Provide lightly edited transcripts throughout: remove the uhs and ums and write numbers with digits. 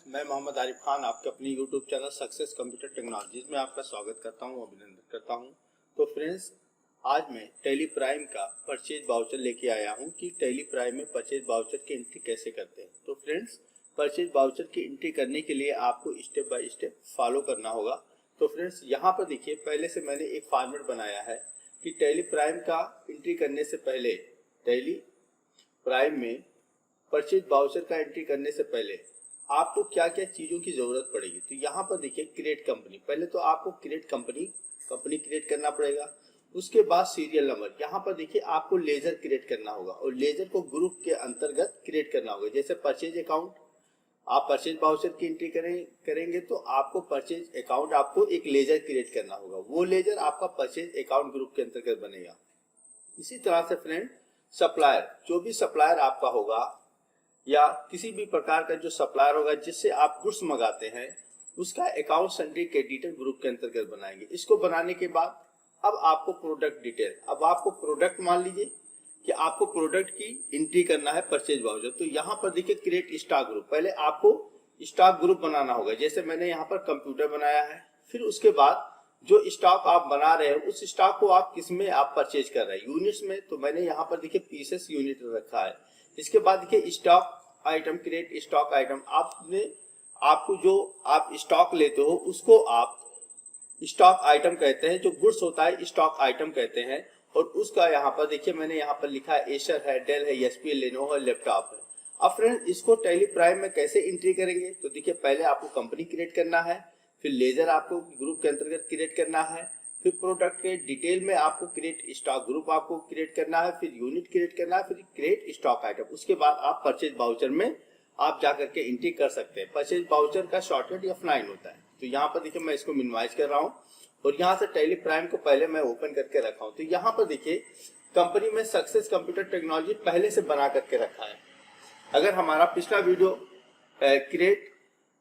मैं मोहम्मद आरिफ खान आपके अपनी YouTube channel success computer technologies में आपका स्वागत करता हूं, अभिनंदन करता हूं। तो फ्रेंड्स, आज मैं टैली प्राइम का परचेज वाउचर लेके आया हूं कि टैली प्राइम में परचेज वाउचर की एंट्री कैसे करते हैं। तो फ्रेंड्स, परचेज वाउचर की एंट्री करने के लिए आपको स्टेप बाय स्टेप फॉलो करना होगा। तो फ्रेंड्स, यहाँ पर देखिए, पहले से मैंने एक फॉर्मेट बनाया है कि टैली प्राइम का एंट्री करने से पहले, टैली प्राइम में परचेज वाउचर का एंट्री करने से पहले आपको क्या क्या चीजों की जरूरत पड़ेगी। तो यहाँ पर देखिए, क्रिएट कंपनी, पहले तो आपको क्रिएट कंपनी क्रिएट करना पड़ेगा। उसके बाद सीरियल नंबर, यहाँ पर देखिए आपको लेजर क्रिएट करना होगा और लेजर को ग्रुप के अंतर्गत क्रिएट करना होगा। जैसे परचेज अकाउंट, आप परचेज वाउचर की एंट्री करेंगे तो आपको परचेज अकाउंट, आपको एक लेजर क्रिएट करना होगा। वो लेजर आपका परचेज अकाउंट ग्रुप के अंतर्गत बनेगा। इसी तरह से फ्रेंड, सप्लायर, जो भी सप्लायर आपका होगा या किसी भी प्रकार का जो सप्लायर होगा जिससे आप गुड्स मंगाते हैं, उसका अकाउंट सन्ड्री क्रेडिटर ग्रुप के अंतर्गत बनाएंगे। इसको बनाने के बाद अब आपको प्रोडक्ट डिटेल, अब आपको प्रोडक्ट, मान लीजिए कि आपको प्रोडक्ट की एंट्री करना है परचेज वाउचर। तो यहाँ पर देखिए क्रिएट स्टॉक ग्रुप, पहले आपको स्टॉक ग्रुप बनाना होगा। जैसे मैंने यहाँ पर कंप्यूटर बनाया है, फिर उसके बाद जो स्टॉक आप बना रहे हैं उस स्टॉक को आप किस में आप परचेज कर रहे हैं, यूनिट्स में। तो मैंने यहाँ पर देखिए पीसेस यूनिट रखा है। इसके बाद देखिए stock item, create stock item, आपको जो आप स्टॉक लेते हो उसको आप स्टॉक आइटम कहते हैं। जो गुड्स होता है स्टॉक आइटम कहते हैं। और उसका यहाँ पर देखिए मैंने यहाँ पर लिखा है एसर है, डेल है, एचपी, लेनोवो है, लैपटॉप है। अब फ्रेंड, इसको टैली प्राइम में कैसे एंट्री करेंगे। तो देखिए, पहले आपको कंपनी क्रिएट करना है, फिर लेजर आपको ग्रुप के अंतर्गत क्रिएट करना है, फिर प्रोडक्ट के डिटेल में आपको क्रिएट स्टॉक ग्रुप आपको क्रिएट करना है, फिर यूनिट क्रिएट करना है, फिर क्रिएट स्टॉक आइटम। उसके बाद आप परचेज वाउचर में आप जाकर के एंट्री कर सकते हैं। परचेज वाउचर का शॉर्टकट F9 होता है। तो यहाँ पर देखिए मैं इसको मिनिमाइज कर रहा हूँ और यहाँ से टैली प्राइम को पहले मैं ओपन करके रखा हूँ। तो यहाँ पर देखिए कंपनी में सक्सेस कंप्यूटर टेक्नोलॉजी पहले से बना करके रखा है। अगर हमारा पिछला वीडियो क्रिएट,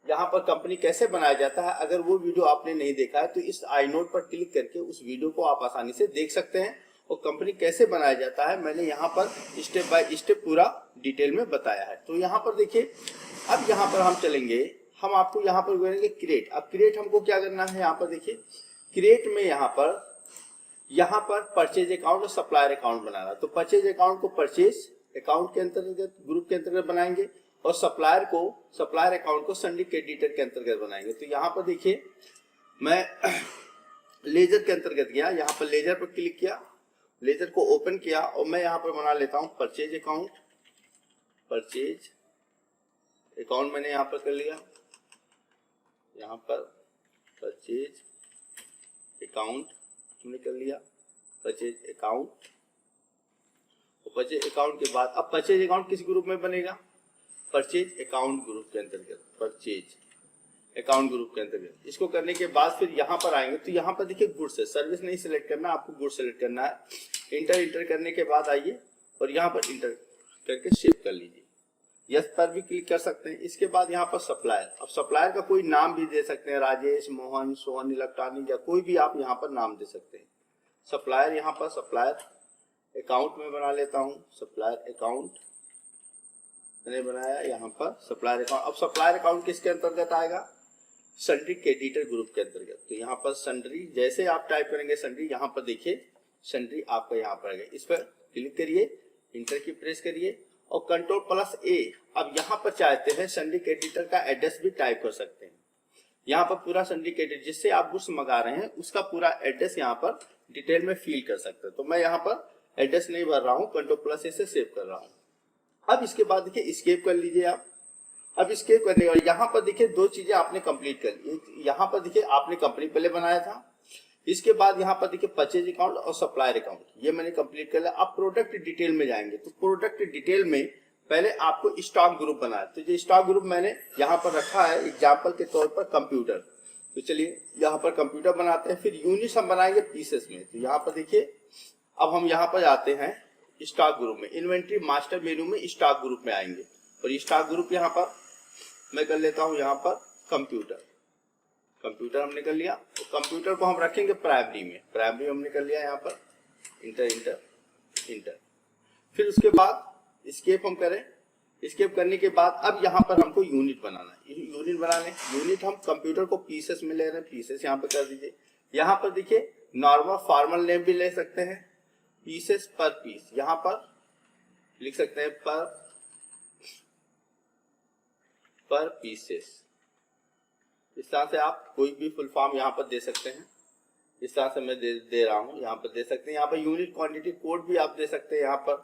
यहाँ पर कंपनी कैसे बनाया जाता है, अगर वो वीडियो आपने नहीं देखा है तो इस आई नोट पर क्लिक करके उस वीडियो को आप आसानी से देख सकते हैं। और कंपनी कैसे बनाया जाता है मैंने यहाँ पर स्टेप बाय स्टेप पूरा डिटेल में बताया है। तो यहाँ पर देखिए, अब यहाँ पर हम चलेंगे, हम आपको यहाँ पर करेंगे क्रिएट। अब क्रिएट हमको क्या करना है, यहाँ पर देखिए क्रिएट में यहाँ पर परचेज अकाउंट और सप्लायर अकाउंट बनाना। तो परचेज अकाउंट को परचेज अकाउंट के अंतर्गत, ग्रुप के अंतर्गत बनाएंगे और सप्लायर अकाउंट को सन्ड्री क्रेडिटर के अंतर्गत बनाएंगे। तो यहाँ पर देखिए मैं लेजर के अंतर्गत गया, यहाँ पर लेजर पर क्लिक किया, लेजर को ओपन किया और मैं यहाँ पर बना लेता हूँ परचेज अकाउंट। परचेज अकाउंट मैंने यहाँ पर कर लिया, यहाँ पर परचेज अकाउंट हमने कर लिया, परचेज अकाउंट। और परचेज अकाउंट के बाद अब परचेज अकाउंट किस ग्रुप में बनेगा, परचेज अकाउंट ग्रुप के अंतर्गत, परचेज अकाउंट ग्रुप के अंतर्गत। इसको करने के बाद फिर यहाँ पर आएंगे तो यहाँ पर देखिए गुड्स है, सर्विस नहीं सिलेक्ट करना, आपको गुड्स सिलेक्ट करना है। इंटर करने के बाद आइए और यहाँ पर इंटर करके सेव कर लीजिए, यस पर भी क्लिक कर सकते हैं। इसके बाद यहाँ पर सप्लायर, अब सप्लायर का कोई नाम भी दे सकते हैं, राजेश, मोहन, सोहन इलेक्ट्रॉनिक या कोई भी आप यहाँ पर नाम दे सकते हैं। सप्लायर, यहाँ पर सप्लायर अकाउंट में बना लेता हूँ, सप्लायर अकाउंट मैंने बनाया यहाँ पर सप्लायर अकाउंट। अब सप्लायर अकाउंट किसके अंतर्गत आएगा, सन्ड्री क्रेडिटर ग्रुप के अंतर्गत। तो यहाँ पर सन्ड्री, जैसे आप टाइप करेंगे सन्ड्री, यहाँ पर देखिए सन्ड्री आपका यहाँ पर आएगा। इस पर क्लिक करिए, इंटर की प्रेस करिए और Ctrl+A। अब यहाँ पर चाहते हैं सन्ड्री क्रेडिटर का एड्रेस भी टाइप कर सकते हैं। यहाँ पर पूरा सन्ड्री क्रेडिटर जिससे आप गुड्स मंगा रहे हैं उसका पूरा एड्रेस यहाँ पर डिटेल में फिल कर सकते हैं। तो मैं यहाँ पर एड्रेस नहीं भर रहा हूँ, Ctrl+A से सेव कर रहा हूँ। अब इसके बाद देखिए एस्केप कर लीजिए आप। अब एस्केप करने के बाद यहाँ पर देखिए दो चीजें आपने कंप्लीट कर ली। यहाँ पर देखिए आपने कंपनी पहले बनाया था, इसके बाद यहाँ पर देखिए परचेज अकाउंट और सप्लायर अकाउंट, ये मैंने कंप्लीट कर लिया। अब प्रोडक्ट डिटेल में जाएंगे तो प्रोडक्ट डिटेल में पहले आपको स्टॉक ग्रुप बनाया। तो जो स्टॉक ग्रुप मैंने यहाँ पर रखा है एग्जाम्पल के तौर पर कंप्यूटर। तो चलिए यहाँ पर कंप्यूटर बनाते हैं, फिर यूनिट्स हम बनाएंगे पीसेस में। तो यहाँ पर देखिए अब हम यहाँ पर जाते हैं स्टॉक ग्रुप में, इन्वेंट्री मास्टर मेनू में स्टॉक ग्रुप में आएंगे और स्टॉक ग्रुप यहाँ पर मैं कर लेता हूँ यहाँ पर कंप्यूटर हमने कर लिया। तो कंप्यूटर को हम रखेंगे प्राइमरी में, प्राइमरी हमने कर लिया यहाँ पर, इंटर। फिर उसके बाद एस्केप हम करें स्केप करने के बाद अब यहाँ पर हमको यूनिट बनाना है। यूनिट बनाने, यूनिट हम कंप्यूटर को पीसेस में ले रहे हैं, पीसेस यहाँ पर कर दीजिए। यहाँ पर देखिए नॉर्मल फॉर्मल नेम भी ले सकते हैं, पीसेस पर पीस यहाँ पर लिख सकते हैं, पर पीसेस। इस तरह से आप कोई भी फुल फॉर्म यहाँ पर दे सकते हैं। इस तरह से मैं दे रहा हूँ, यहाँ पर दे सकते हैं। यहाँ पर यूनिट क्वांटिटी कोड भी आप दे सकते हैं, यहाँ पर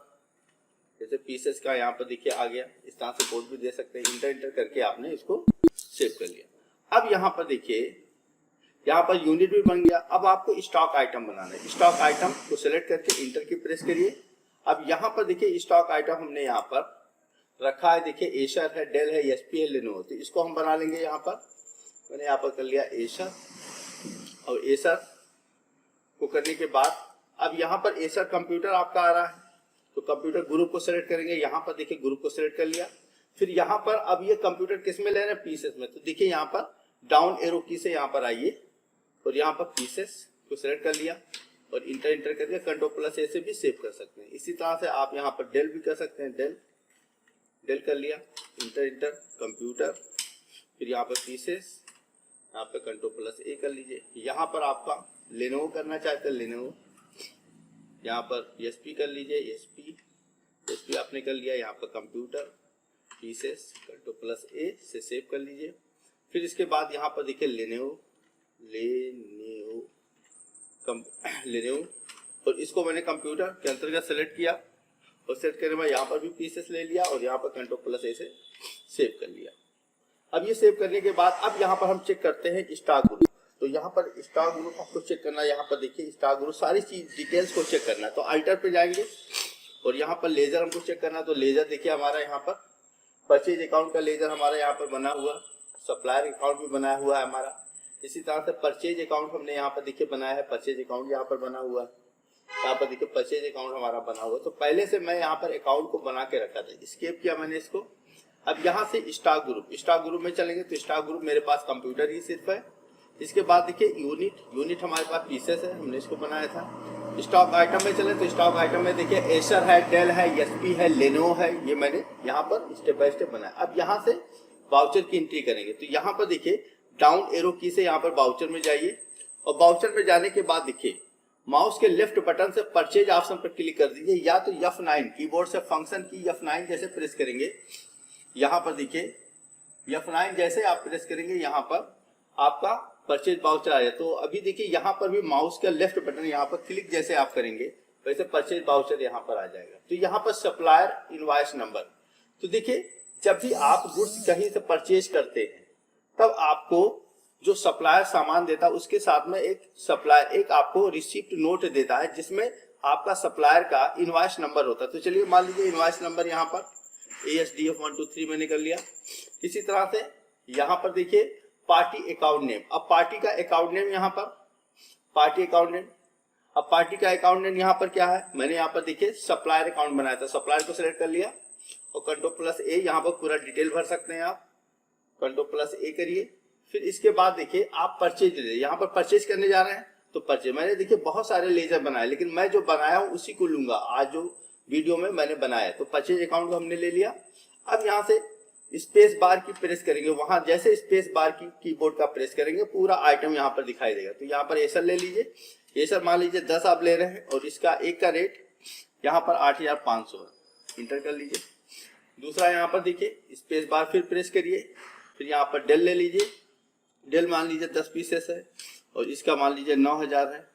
जैसे पीसेस का यहाँ पर देखिए आ गया। इस तरह से कोड भी दे सकते हैं। इंटर करके आपने इसको सेव कर लिया। अब यहाँ पर देखिए यहाँ पर यूनिट भी बन गया। अब आपको स्टॉक आइटम बनाना है। स्टॉक आइटम को सिलेक्ट करके इंटर की प्रेस करिए। अब यहाँ पर देखिए स्टॉक आइटम हमने यहाँ पर रखा है, देखिए एसर है, डेल है, एचपी है, लेनोवो। तो इसको हम बना लेंगे। यहाँ पर मैंने यहाँ पर कर लिया एसर, और एसर को करने के बाद अब यहाँ पर एसर कंप्यूटर आपका आ रहा है, तो कंप्यूटर ग्रुप को सिलेक्ट करेंगे। यहाँ पर देखिए ग्रुप को सिलेक्ट कर लिया। फिर यहाँ पर अब ये कंप्यूटर किस में ले रहे हैं, पीसेस में। तो देखिए यहाँ पर डाउन एरो की से यहाँ पर आइए और यहाँ पर पीसेस को सिलेक्ट कर लिया और इंटर करके कंट्रोल+A से भी सेव कर सकते हैं। इसी तरह से आप यहाँ पर डेल भी कर सकते हैं, डेल कर लिया, इंटर कंप्यूटर, फिर यहाँ पर पीसेस, यहाँ पर कंट्रोल+A कर लीजिए। यहाँ पर आपका लेनोवो करना चाहते हैं, लेनोवो, यहाँ पर एचपी कर लीजिए, एचपी आपने कर लिया। यहाँ पर कंप्यूटर, पीसेस, कंट्रोल+A से सेव कर लीजिए। फिर इसके बाद यहाँ पर देखिए लेनोवो, और इसको मैंने कंप्यूटर के अंतर्गत सेलेक्ट किया और सेलेक्ट करने में यहाँ पर भी पीसेस ले लिया और यहाँ पर कंट्रोल+A से सेव कर लिया। अब ये सेव करने के बाद अब यहाँ पर हम चेक करते हैं स्टॉक ग्रुप। तो यहाँ पर स्टॉक ग्रुप आपको चेक करना है। यहाँ पर देखिए स्टॉक ग्रुप सारी चीज डिटेल्स को चेक करना है। तो अल्टर पे जाएंगे और यहाँ पर लेजर हमको चेक करना है। तो लेजर देखिए हमारा यहाँ पर परचेज अकाउंट का लेजर हमारा यहाँ पर बना हुआ, सप्लायर अकाउंट भी बनाया हुआ है हमारा। इसी तरह से परचेज अकाउंट हमने यहाँ पर देखिए बनाया है, परचेज अकाउंट यहाँ पर बना हुआ है। यहाँ पर देखिए परचेज अकाउंट हमारा बना हुआ। तो पहले से मैं यहाँ पर अकाउंट को बना के रखा था, स्केप किया मैंने इसको। अब यहाँ से स्टॉक ग्रुप में चलेंगे। तो स्टॉक ग्रुप मेरे पास कंप्यूटर ही सिर्फ है। इसके बाद देखिए यूनिट हमारे पास पीसेस है, हमने इसको बनाया था। स्टॉक आइटम में चले तो स्टॉक आइटम में देखिए एसर है, डेल है, एचपी है, लेनोवो है, ये मैंने यहाँ पर स्टेप बाय स्टेप बनाया। अब यहाँ से वाउचर की एंट्री करेंगे। तो यहाँ पर देखिए डाउन एरो की से यहाँ पर वाउचर में जाइए और वाउचर में जाने के बाद देखिए माउस के लेफ्ट बटन से परचेज ऑप्शन पर क्लिक कर दीजिए, या तो F9 कीबोर्ड से फंक्शन की F9 जैसे प्रेस करेंगे। यहाँ पर देखिए F9 जैसे आप प्रेस करेंगे यहाँ पर आपका परचेज वाउचर आया। तो अभी देखिए यहाँ पर भी माउस का लेफ्ट बटन यहाँ पर क्लिक जैसे आप करेंगे वैसे परचेज वाउचर यहाँ पर आ जाएगा। तो यहाँ पर सप्लायर इनवॉइस नंबर। तो देखिए जब भी आप गुड्स कहीं से परचेज करते हैं तब आपको जो सप्लायर सामान देता है उसके साथ में एक आपको रिसिप्ट नोट देता है जिसमें आपका सप्लायर का इनवॉइस नंबर होता है। तो चलिए मान लीजिए इनवॉइस नंबर यहाँ पर ASDF123 मैंने कर लिया। इसी तरह से यहाँ पर देखिए पार्टी अकाउंट नेम। अब पार्टी का अकाउंट नेम यहाँ पर पार्टी अकाउंट नेम। अब पार्टी का अकाउंट नेम यहाँ पर क्या है, मैंने यहाँ पर देखिए सप्लायर अकाउंट बनाया था। सप्लायर को सिलेक्ट कर लिया और कंट्रोल+A यहाँ पर पूरा डिटेल भर सकते हैं आप, कंट्रोल+A करिए। फिर इसके बाद देखिए आप परचेज यहाँ पर परचेज करने जा रहे हैं। तो परचेज मैंने देखिए बहुत सारे लेजर बनाए, लेकिन मैं जो बनाया हूँ उसी को लूंगा आज जो वीडियो में मैंने बनाया। तो परचेज अकाउंट को हमने ले लिया। अब यहाँ से स्पेस बार की प्रेस करेंगे, वहां जैसे स्पेस बार की कीबोर्ड का प्रेस करेंगे पूरा आइटम यहाँ पर दिखाई देगा। तो यहाँ पर एसर ले लीजिए, एसर मान लीजिए 10 आप ले रहे हैं और इसका एक का रेट यहाँ पर 8500 है, इंटर कर लीजिए। दूसरा यहाँ पर देखिए स्पेस बार फिर प्रेस करिए, फिर यहाँ पर डेल ले लीजिए, डेल मान लीजिए 10 पीसेस है और इसका मान लीजिए 9000 है,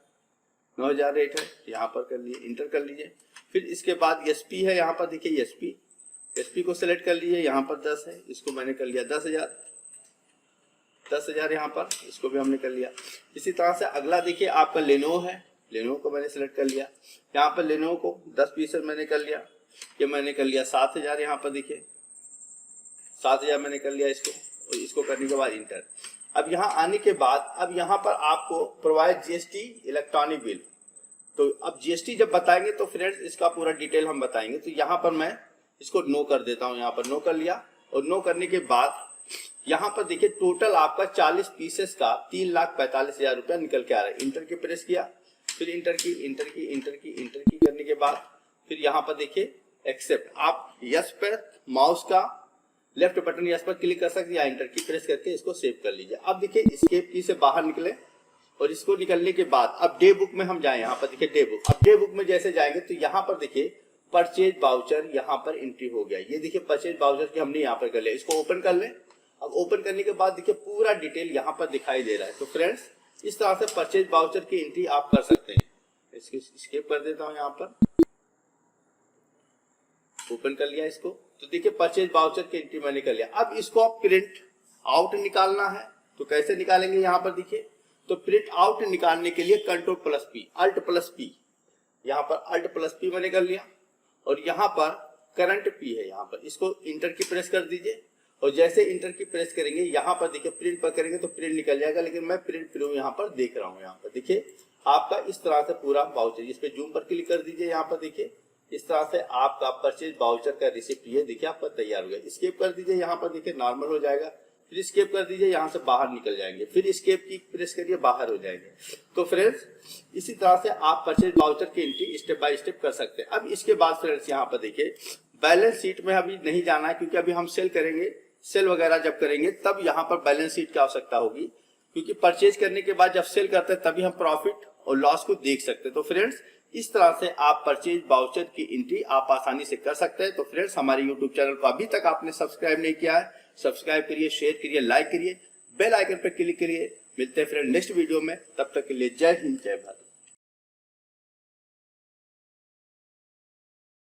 9000 रेट है, यहाँ पर कर लिए, इंटर कर लीजिए। फिर इसके बाद एसपी है, यहाँ पर देखिए एसपी को सिलेक्ट कर लीजिए, यहाँ पर 10 है, इसको मैंने कर लिया 10,000 यहाँ पर, इसको भी हमने कर लिया। इसी तरह से अगला देखिए आपका लेनोवो है, लेनोवो को मैंने सिलेक्ट कर लिया, यहाँ पर लेनोवो को 10 पीसेस मैंने कर लिया, ये मैंने कर लिया 7000, यहाँ पर देखिए 7000 मैंने कर लिया इसको, और इसको करने के बाद इंटर। अब यहाँ आने के बाद अब यहाँ पर आपको प्रोवाइड जीएसटी इलेक्ट्रॉनिक बिल। तो अब जीएसटी जब बताएंगे तो फ्रेंड्स इसका पूरा डिटेल हम बताएंगे। तो यहाँ पर मैं इसको नो कर देता हूँ, यहाँ पर नो कर लिया। और नो करने के बाद यहाँ पर देखिए टोटल आपका 40 पीसेस का 3,45,000 रुपया निकल के आ रहा है। इंटर की प्रेस किया, फिर इंटर की करने के बाद फिर यहाँ पर देखिए एक्सेप्ट। आप यस पर माउस का लेफ्ट बटन यस पर क्लिक कर सकते हैं या एंटर की प्रेस करके इसको सेव कर लीजिए। अब देखिए एस्केप की से बाहर निकले और इसको निकलने के बाद अब डे बुक में हम जाए, यहाँ पर देखिए डे बुक। अब डे बुक में जैसे जाएंगे तो यहाँ पर देखिए परचेज बाउचर यहाँ पर एंट्री हो गया। ये देखिए परचेज बाउचर की हमने यहाँ पर कर लिया। इसको ओपन कर लें। अब ओपन करने के बाद देखिए पूरा डिटेल यहाँ पर दिखाई दे रहा है। तो फ्रेंड्स इस तरह से परचेज बाउचर की एंट्री आप कर सकते हैं। इसकी स्किप कर देता हूँ, यहाँ पर ओपन कर लिया इसको। तो देखिए परचेज बाउचर की एंट्री मैंने कर लिया। अब इसको आप प्रिंट आउट निकालना है तो कैसे निकालेंगे, यहाँ पर देखिए। तो प्रिंट आउट निकालने के लिए Ctrl+P, Alt+P, यहाँ पर Alt+P मैंने कर लिया और यहाँ पर करंट P है, यहाँ पर इसको इंटर की प्रेस कर दीजिए और जैसे इंटर की प्रेस करेंगे यहाँ पर देखिए प्रिंट पर करेंगे तो प्रिंट निकल जाएगा। लेकिन मैं प्रिंट प्रीव्यू यहाँ पर देख रहा हूँ। यहाँ पर देखिए आपका इस तरह से पूरा बाउचर, इस पे जूम पर क्लिक कर दीजिए। यहाँ पर देखिए इस तरह से आपका परचेज बाउचर का रिसिप्ट ये देखिए आपका तैयार हो गया। स्केप कर दीजिए, यहाँ पर देखिए नॉर्मल हो जाएगा। फिर स्केप कर दीजिए, यहाँ से बाहर निकल जाएंगे। फिर स्केप की प्रेस करिए, बाहर हो जाएंगे। तो फ्रेंड्स इसी तरह से आप परचेज बाउचर की एंट्री स्टेप बाय स्टेप कर सकते हैं। अब इसके बाद फ्रेंड्स यहाँ पर देखिए बैलेंस शीट में अभी नहीं जाना है क्योंकि अभी हम सेल करेंगे, सेल वगैरह जब करेंगे तब यहाँ पर बैलेंस शीट की आवश्यकता होगी, क्योंकि परचेज करने के बाद जब सेल करते हैं तभी हम प्रॉफिट और लॉस को देख सकते हैं। तो फ्रेंड्स इस तरह से आप परचेज बाउचर की एंट्री आप आसानी से कर सकते हैं। तो फ्रेंड्स हमारे यूट्यूब चैनल को अभी तक आपने सब्सक्राइब नहीं किया है, सब्सक्राइब करिए, शेयर करिए, लाइक करिए, बेल आइकन पर क्लिक करिए। मिलते हैं फ्रेंड नेक्स्ट वीडियो में, तब तक के लिए जय हिंद, जय भारत।